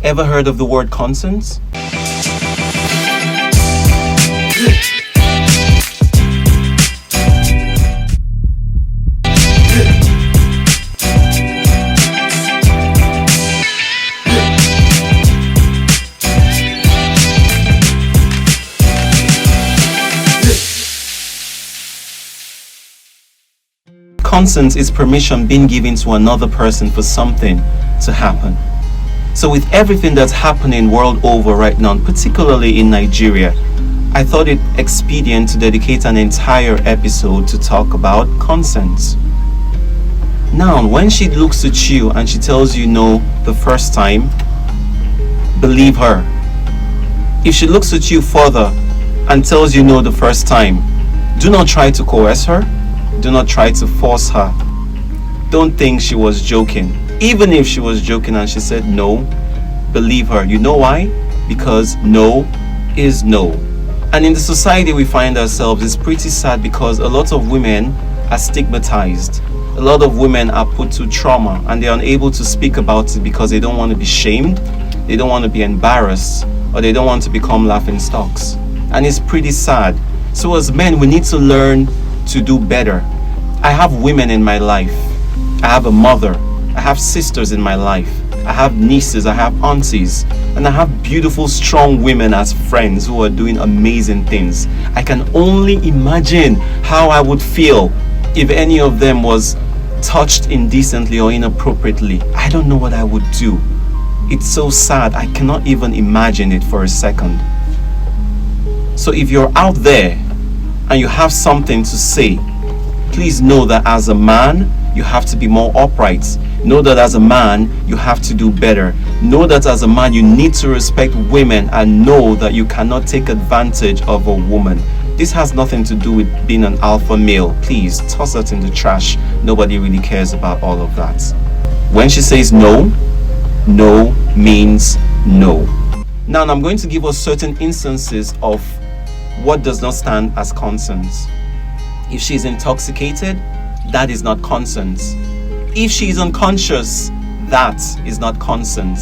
Ever heard of the word consent? Consent is permission being given to another person for something to happen. So with everything that's happening world over right now, particularly in Nigeria, I thought it expedient to dedicate an entire episode to talk about consent. Now, when she looks at you and she tells you no the first time, believe her. If she looks at you further and tells you no the first time, do not try to coerce her. Do not try to force her. Don't think she was joking. Even if she was joking and she said no, believe her. You know why? Because no is no. And in the society we find ourselves, it's pretty sad because a lot of women are stigmatized. A lot of women are put to trauma and they're unable to speak about it because they don't want to be shamed, they don't want to be embarrassed, or they don't want to become laughing stocks. And it's pretty sad. So as men, we need to learn to do better. I have women in my life. I have a mother. I have sisters in my life. I have nieces. I have aunties. And I have beautiful, strong women as friends who are doing amazing things. I can only imagine how I would feel if any of them was touched indecently or inappropriately. I don't know what I would do. It's so sad. I cannot even imagine it for a second. So if you're out there and you have something to say, please know that as a man, you have to be more upright. Know that as a man, you have to do better. Know that as a man, you need to respect women and know that you cannot take advantage of a woman. This has nothing to do with being an alpha male. Please toss that in the trash. Nobody really cares about all of that. When she says no, no means no. Now I'm going to give us certain instances of what does not stand as consent. If she's intoxicated, that is not consent. If she's unconscious, that is not consent.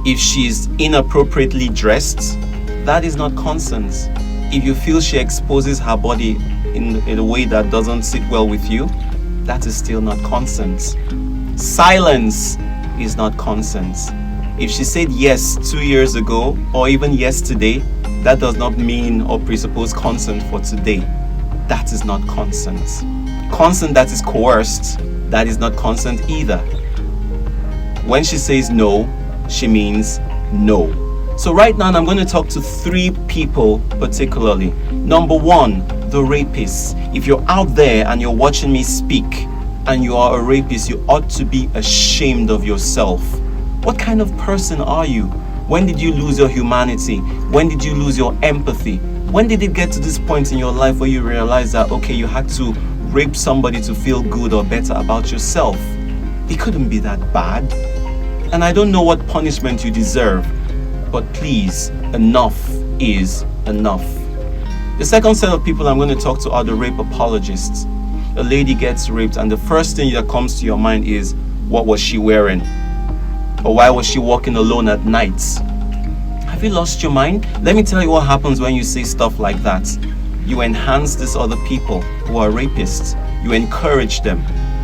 If she's inappropriately dressed, that is not consent. If you feel she exposes her body in a way that doesn't sit well with you, that is still not consent. Silence is not consent. If she said yes 2 years ago or even yesterday, that does not mean or presuppose consent for today. That is not consent. Consent that is coerced, that is not consent either. When she says no, she means no. So right now I'm going to talk to 3 people particularly. Number 1, the rapist. If you're out there and you're watching me speak and you are a rapist, you ought to be ashamed of yourself. What kind of person are you? When did you lose your humanity? When did you lose your empathy? When did it get to this point in your life where you realize that, okay, you had to rape somebody to feel good or better about yourself? It couldn't be that bad. And I don't know what punishment you deserve, but please, enough is enough. The second set of people I'm going to talk to are the rape apologists. A lady gets raped and the first thing that comes to your mind is, what was she wearing? Or why was she walking alone at night? Have you lost your mind? Let me tell you what happens when you say stuff like that. You enhance these other people who are rapists. You encourage them.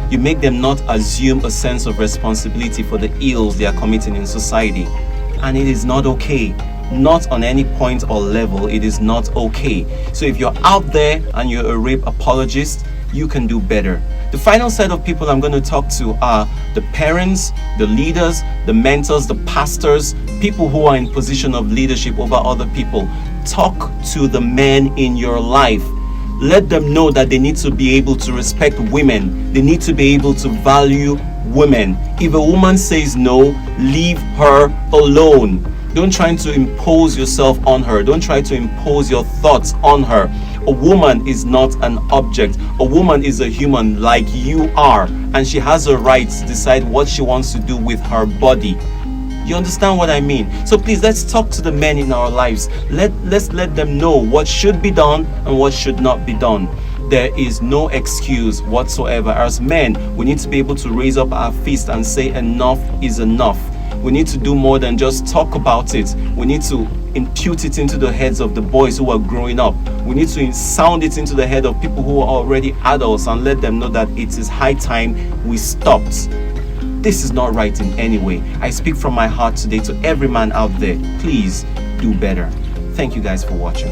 You make them not assume a sense of responsibility for the ills they are committing in society. And it is not okay. Not on any point or level, it is not okay. So if you're out there and you're a rape apologist, you can do better. The final set of people I'm going to talk to are the parents, the leaders, the mentors, the pastors, people who are in position of leadership over other people. Talk to the men in your life. Let them know that they need to be able to respect women. They need to be able to value women. If a woman says no, leave her alone. Don't try to impose yourself on her. Don't try to impose your thoughts on her. A woman is not an object. A woman is a human like you are, and she has a right to decide what she wants to do with her body. You understand what I mean? So please, let's talk to the men in our lives. Let's let them know what should be done and what should not be done. There is no excuse whatsoever. As men, we need to be able to raise up our fist and say enough is enough. We need to do more than just talk about it. We need to impute it into the heads of the boys who are growing up. We need to sound it into the head of people who are already adults and let them know that it is high time we stopped. This is not right in any way. I speak from my heart today to every man out there. Please do better. Thank you guys for watching.